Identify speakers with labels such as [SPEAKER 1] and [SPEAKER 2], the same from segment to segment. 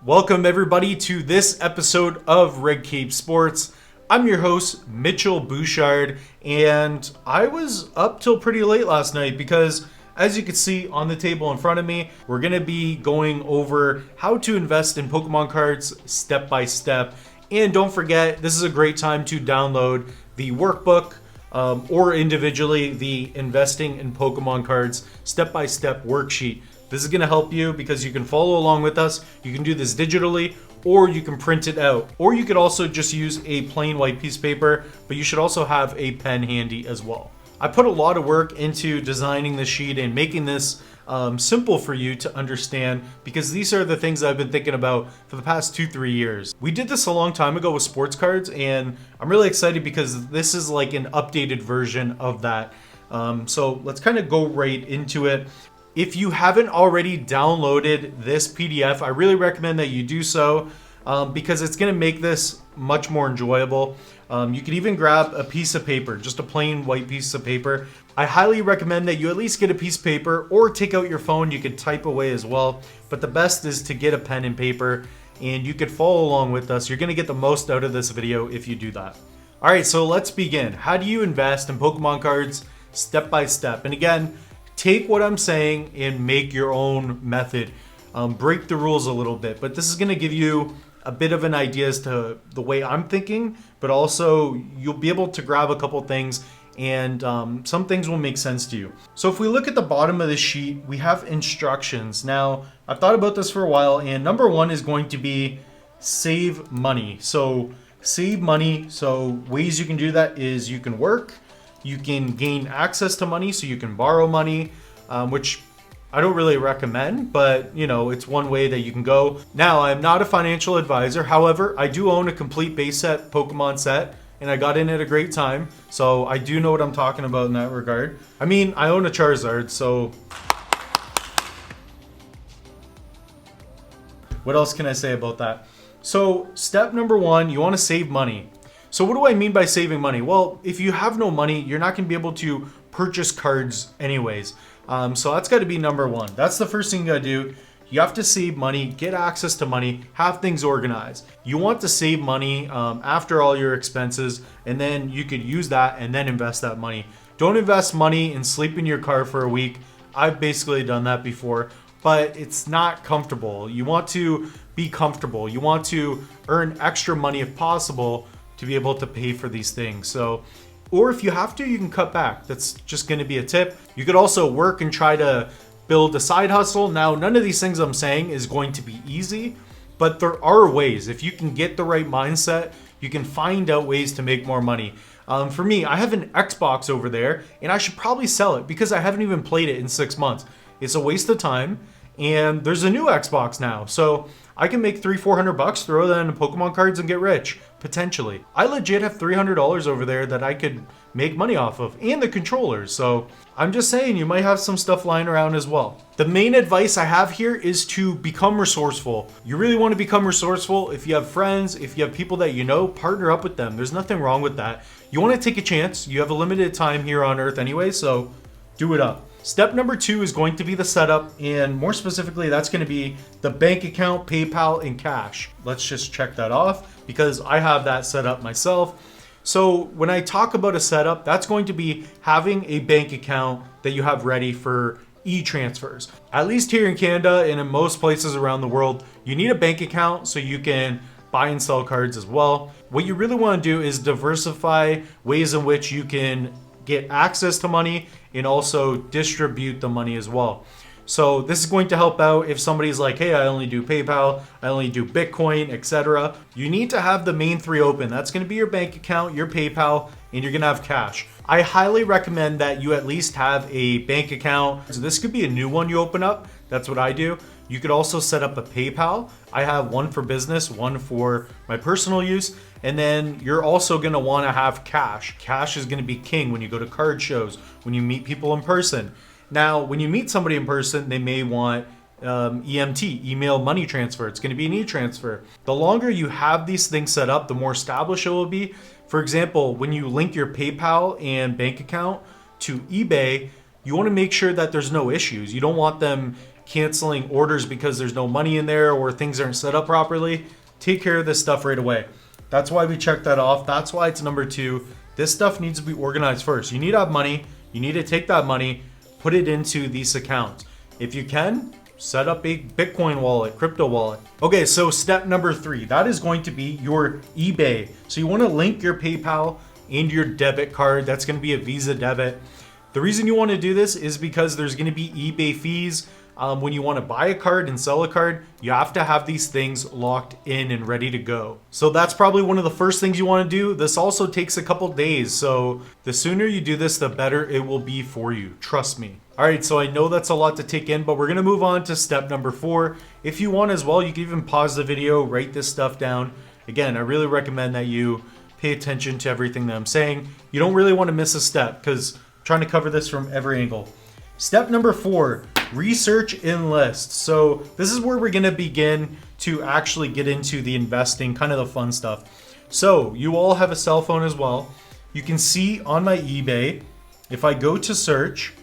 [SPEAKER 1] Welcome everybody to this episode of Red Cape Sports. I'm your host, Mitchell Bouchard, and I was up till pretty late last night because, as you can see on the table in front of me, we're going to be going over how to invest in Pokemon cards step by step. And don't forget, this is a great time to download the workbook or individually the Investing in Pokemon Cards step-by-step worksheet. This is going to help you because you can follow along with us. You can do this digitally, or you can print it out, or you could also just use a plain white piece of paper, but you should also have a pen handy as well. I put a lot of work into designing this sheet and making this simple for you to understand, because these are the things I've been thinking about for the past 2-3 years. We did this a long time ago with sports cards, and I'm really excited because this is like an updated version of that. So let's kind of go right into it. If you haven't already downloaded this PDF, I really recommend that you do so because it's going to make this much more enjoyable. You can even grab a piece of paper, just a plain white piece of paper. I highly recommend that you at least get a piece of paper or take out your phone. You could type away as well, but the best is to get a pen and paper, and you could follow along with us. You're going to get the most out of this video if you do that. All right, so let's begin. How do you invest in Pokemon cards step by step? And again, take what I'm saying and make your own method. Break the rules a little bit, but this is going to give you a bit of an idea as to the way I'm thinking, but also you'll be able to grab a couple things and some things will make sense to you. So if we look at the bottom of the sheet, we have instructions. Now, I've thought about this for a while, and number one is going to be save money. So save money. So ways you can do that is you can work, you can gain access to money, so you can borrow money, which I don't really recommend, but it's one way that you can go. Now, I'm not a financial advisor. However, I do own a complete base set Pokemon set, and I got in at a great time. So I do know what I'm talking about in that regard. I mean, I own a Charizard, so what else can I say about that? So step number one, you want to save money. So what do I mean by saving money? Well, if you have no money, you're not going to be able to purchase cards anyways. So that's got to be number one. That's the first thing you got to do. You have to save money, get access to money, have things organized. You want to save money after all your expenses, and then you could use that and then invest that money. Don't invest money and sleep in your car for a week. I've basically done that before, but it's not comfortable. You want to be comfortable. You want to earn extra money if possible to be able to pay for these things. So, or if you have to, you can cut back. That's just going to be a tip. You could also work and try to build a side hustle. Now, none of these things I'm saying is going to be easy, but there are ways. If you can get the right mindset, you can find out ways to make more money. For me, I have an Xbox over there, and I should probably sell it because I haven't even played it in 6 months. It's a waste of time, and there's a new Xbox now. So I can make $300-400, throw that into Pokemon cards and get rich, potentially. I legit have $300 over there that I could make money off of, and the controllers. So I'm just saying, you might have some stuff lying around as well. The main advice I have here is to become resourceful. You really want to become resourceful. If you have friends, if you have people that you know, partner up with them. There's nothing wrong with that. You want to take a chance. You have a limited time here on Earth anyway, so do it up. Step number two is going to be the setup, and more specifically, that's going to be the bank account, PayPal, and cash. Let's just check that off because I have that set up myself. So when I talk about a setup, that's going to be having a bank account that you have ready for e-transfers. At least here in Canada and in most places around the world, you need a bank account so you can buy and sell cards as well. What you really want to do is diversify ways in which you can get access to money and also distribute the money as well. So this is going to help out if somebody's like, hey, I only do PayPal, I only do Bitcoin, etc. You need to have the main three open. That's going to be your bank account, your PayPal, and you're going to have cash. I highly recommend that you at least have a bank account. So this could be a new one you open up. That's what I do. You could also set up a PayPal. I have one for business, one for my personal use. And then you're also going to want to have cash. Cash is going to be king when you go to card shows, when you meet people in person. Now, when you meet somebody in person, they may want EMT, email money transfer. It's going to be an e-transfer. The longer you have these things set up, the more established it will be. For example, when you link your PayPal and bank account to eBay, you want to make sure that there's no issues. You don't want them canceling orders because there's no money in there or things aren't set up properly, take care of this stuff right away. That's why we check that off. That's why it's number 2. This stuff needs to be organized first. You need to have money. You need to take that money, put it into these accounts. If you can, set up a Bitcoin wallet, crypto wallet. Okay, so step number 3, that is going to be your eBay. So you want to link your PayPal and your debit card. That's going to be a Visa debit. The reason you want to do this is because there's going to be eBay fees. When you want to buy a card and sell a card, you have to have these things locked in and ready to go. So that's probably one of the first things you want to do. This also takes a couple days. So the sooner you do this, the better it will be for you. Trust me. All right, so I know that's a lot to take in, but we're going to move on to step number 4. If you want as well, you can even pause the video, write this stuff down. Again, I really recommend that you pay attention to everything that I'm saying. You don't really want to miss a step because I'm trying to cover this from every angle. Step number 4, research and list. So this is where we're going to begin to actually get into the investing, kind of the fun stuff. So you all have a cell phone as well. You can see on my eBay, if I go to search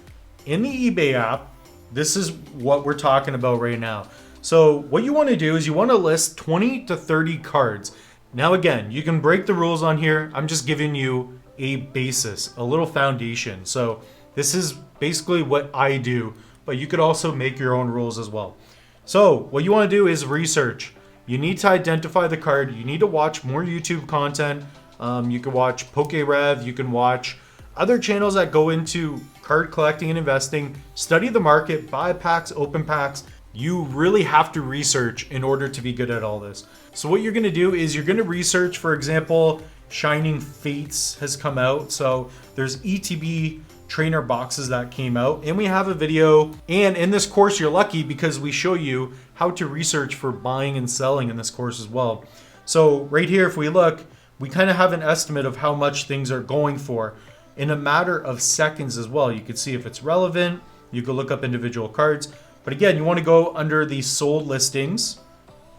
[SPEAKER 1] in the eBay app, this is what we're talking about right now. So what you want to do is you want to list 20 to 30 cards. Now again, you can break the rules on here. I'm just giving you a basis, a little foundation. So this is basically what I do, but you could also make your own rules as well. So what you want to do is research. You need to identify the card. You need to watch more YouTube content. You can watch PokeRev. You can watch other channels that go into card collecting and investing. Study the market, buy packs, open packs. You really have to research in order to be good at all this. So what you're going to do is you're going to research, for example, Shining Fates has come out. So there's ETB trainer boxes that came out, and we have a video, and in this course you're lucky because we show you how to research for buying and selling in this course as well. So right here, if we look, we kind of have an estimate of how much things are going for in a matter of seconds as well. You can see if it's relevant. You can look up individual cards, but again, you want to go under the sold listings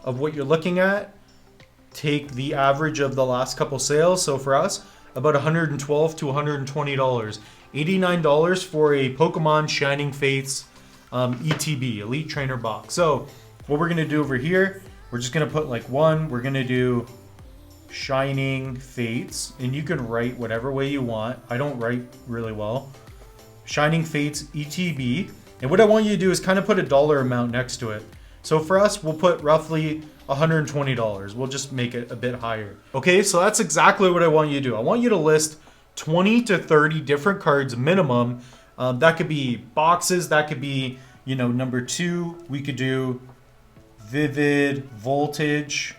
[SPEAKER 1] of what you're looking at, take the average of the last couple sales. So for us, about $112 to $120. $89 for a Pokemon Shining Fates ETB, Elite Trainer Box. So what we're going to do over here, we're just going to put like 1. We're going to do Shining Fates, and you can write whatever way you want. I don't write really well. Shining Fates ETB. And what I want you to do is kind of put a dollar amount next to it. So for us, we'll put roughly $120. We'll just make it a bit higher. Okay, so that's exactly what I want you to do. I want you to list 20 to 30 different cards minimum. That could be boxes. That could be, number 2. We could do Vivid Voltage.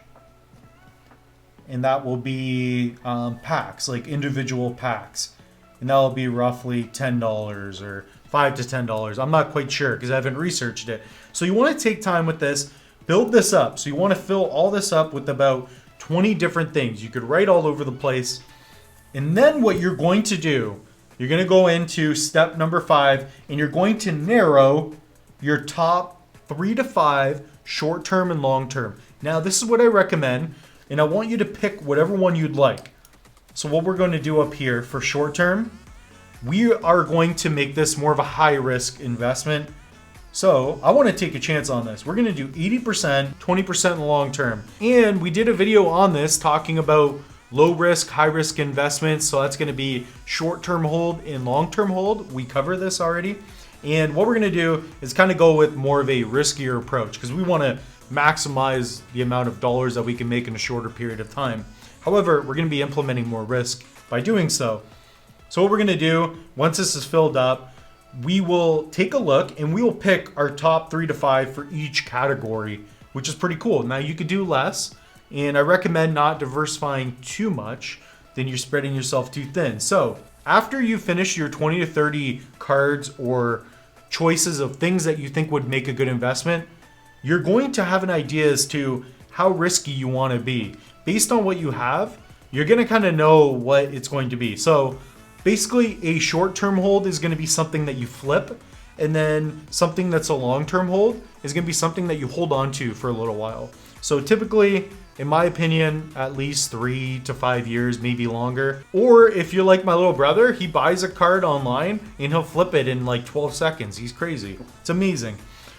[SPEAKER 1] And that will be packs, like individual packs. And that will be roughly $10 or $5 to $10. I'm not quite sure because I haven't researched it. So you want to take time with this, build this up. So you want to fill all this up with about 20 different things. You could write all over the place. And then what you're going to do, you're going to go into step number 5, and you're going to narrow your top 3 to 5 short-term and long-term. Now, this is what I recommend, and I want you to pick whatever one you'd like. So what we're going to do up here for short-term, we are going to make this more of a high-risk investment. So I want to take a chance on this. We're going to do 80%, 20% in the long-term. And we did a video on this talking about low risk, high risk investments. So that's going to be short-term hold and long-term hold. We cover this already. And what we're going to do is kind of go with more of a riskier approach because we want to maximize the amount of dollars that we can make in a shorter period of time. However, we're going to be implementing more risk by doing so. So what we're going to do, once this is filled up, we will take a look and we will pick our top 3 to 5 for each category, which is pretty cool. Now you could do less, and I recommend not diversifying too much, then you're spreading yourself too thin. So after you finish your 20 to 30 cards or choices of things that you think would make a good investment, you're going to have an idea as to how risky you want to be. Based on what you have, you're going to kind of know what it's going to be. So basically, a short-term hold is going to be something that you flip, and then something that's a long-term hold is going to be something that you hold on to for a little while. So typically, in my opinion, at least 3 to 5 years, maybe longer. Or if you're like my little brother, he buys a card online and he'll flip it in like 12 seconds. He's crazy. It's amazing.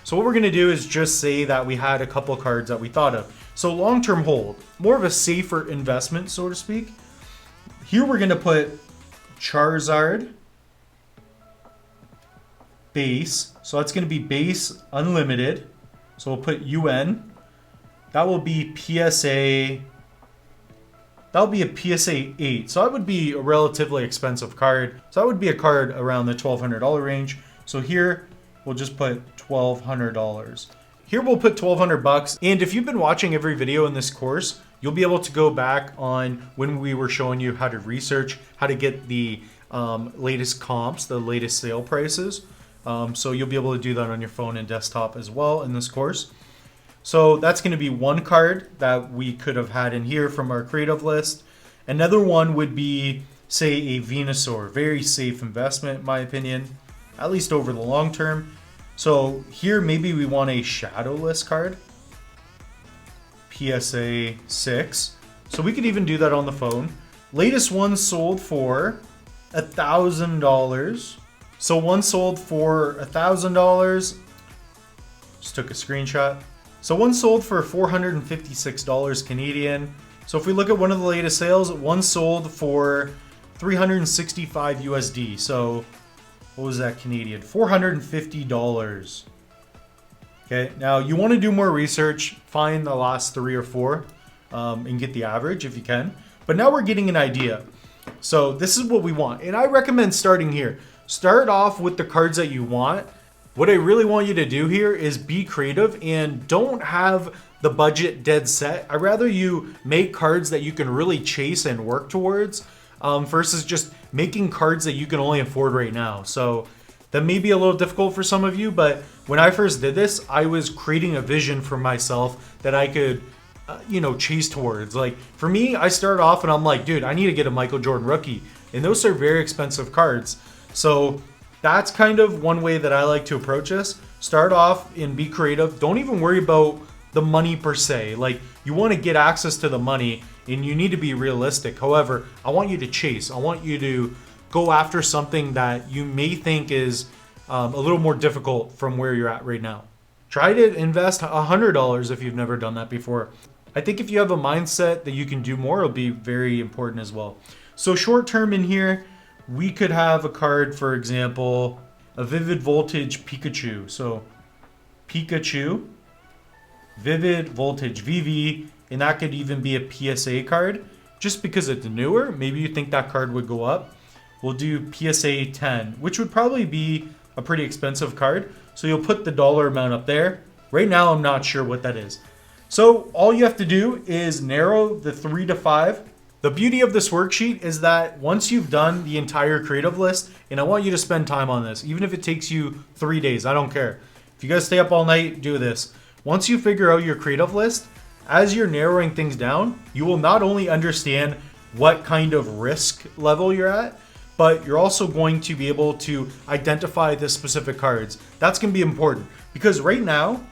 [SPEAKER 1] So what we're gonna do is just say that we had a couple cards that we thought of. So long-term hold, more of a safer investment, so to speak. Here we're gonna put Charizard base. So that's gonna be base unlimited. So we'll put UN. That will be PSA. That'll be a PSA 8. So that would be a relatively expensive card. So that would be a card around the $1,200 range. So here we'll just put $1,200. Here we'll put 1,200 bucks. And if you've been watching every video in this course, you'll be able to go back on when we were showing you how to research, how to get the latest comps, the latest sale prices. So you'll be able to do that on your phone and desktop as well in this course. So that's going to be one card that we could have had in here from our creative list. Another one would be, say, a Venusaur. Very safe investment, in my opinion, at least over the long term. So here maybe we want a shadowless card. PSA 6. So we could even do that on the phone. Latest one sold for $1,000. So one sold for $1,000. Just took a screenshot. So one sold for $456 Canadian. So if we look at one of the latest sales, one sold for 365 USD. So what was that Canadian? $450. Okay, now you want to do more research, find the last 3 or 4 and get the average if you can. But now we're getting an idea. So this is what we want. And I recommend starting here. Start off with the cards that you want. What I really want you to do here is be creative and don't have the budget dead set. I'd rather you make cards that you can really chase and work towards versus just making cards that you can only afford right now. So that may be a little difficult for some of you, but when I first did this, I was creating a vision for myself that I could chase towards. Like for me, I started off and I'm like, dude, I need to get a Michael Jordan rookie. And those are very expensive cards. So that's kind of one way that I like to approach this. Start off and be creative. Don't even worry about the money per se. Like you want to get access to the money and you need to be realistic. However, I want you to chase. I want you to go after something that you may think is a little more difficult from where you're at right now. Try to invest $100 if you've never done that before. I think if you have a mindset that you can do more, it'll be very important as well. So short term in here, we could have a card, for example, a Vivid Voltage Pikachu. So Pikachu, Vivid Voltage VV, and that could even be a PSA card. Just because it's newer, maybe you think that card would go up. We'll do PSA 10, which would probably be a pretty expensive card. So you'll put the dollar amount up there. Right now, I'm not sure what that is. So all you have to do is narrow the 3 to 5. The beauty of this worksheet is that once you've done the entire creative list, and I want you to spend time on this, even if it takes you 3 days, I don't care. If you guys stay up all night, do this. Once you figure out your creative list, as you're narrowing things down, you will not only understand what kind of risk level you're at, but you're also going to be able to identify the specific cards. That's going to be important because right now,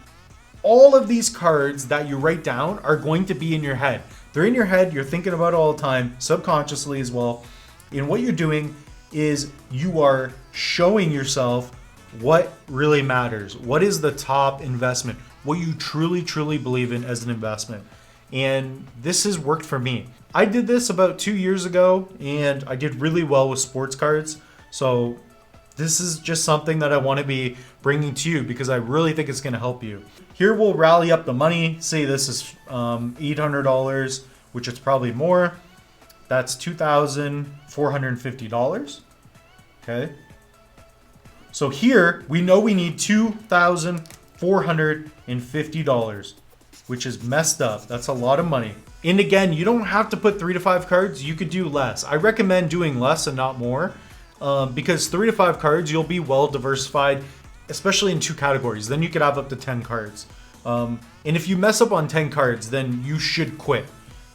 [SPEAKER 1] all of these cards that you write down are going to be in your head. They're in your head, you're thinking about it all the time, subconsciously as well. And what you're doing is you are showing yourself what really matters. What is the top investment? What you truly, truly believe in as an investment. And this has worked for me. I did this about 2 years ago and I did really well with sports cards. So this is just something that I want to be bringing to you because I really think it's going to help you. Here we'll rally up the money. Say this is $800, which is probably more. That's $2,450. Okay. So here we know we need $2,450, which is messed up. That's a lot of money. And again, you don't have to put 3 to 5 cards. You could do less. I recommend doing less and not more because 3 to 5 cards, you'll be well diversified, especially in 2 categories. Then you could have up to 10 cards. And if you mess up on 10 cards, then you should quit.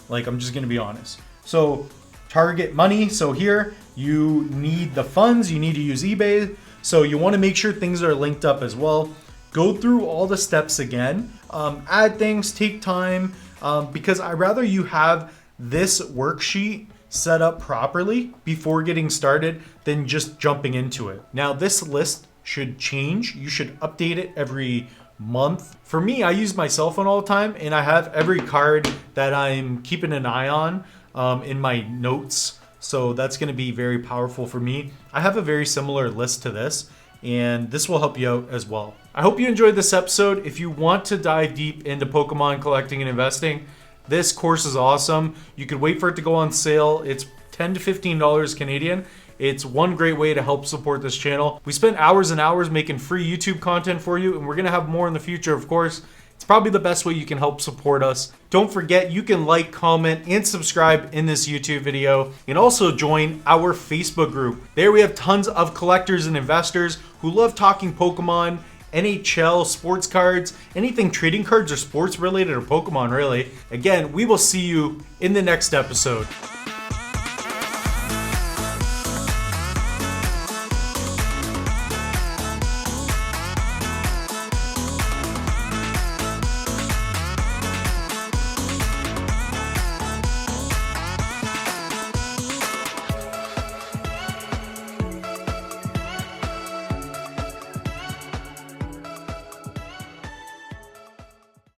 [SPEAKER 1] Like, I'm just going to be honest. So target money. So here you need the funds. You need to use eBay. So you want to make sure things are linked up as well. Go through all the steps again. Add things, take time, because I'd rather you have this worksheet set up properly before getting started than just jumping into it. Now this list should change. You should update it every month. For me, I use my cell phone all the time, and I have every card that I'm keeping an eye on in my notes. So that's going to be very powerful for me. I have a very similar list to this, and this will help you out as well. I hope you enjoyed this episode. If you want to dive deep into Pokemon collecting and investing, this course is awesome. You could wait for it to go on sale. It's $10 to $15 Canadian. It's one great way to help support this channel. We spent hours and hours making free YouTube content for you, and we're gonna have more in the future, of course. It's probably the best way you can help support us. Don't forget, you can like, comment, and subscribe in this YouTube video, and also join our Facebook group. There we have tons of collectors and investors who love talking Pokemon, NHL, sports cards, anything trading cards or sports related or Pokemon really. Again, we will see you in the next episode.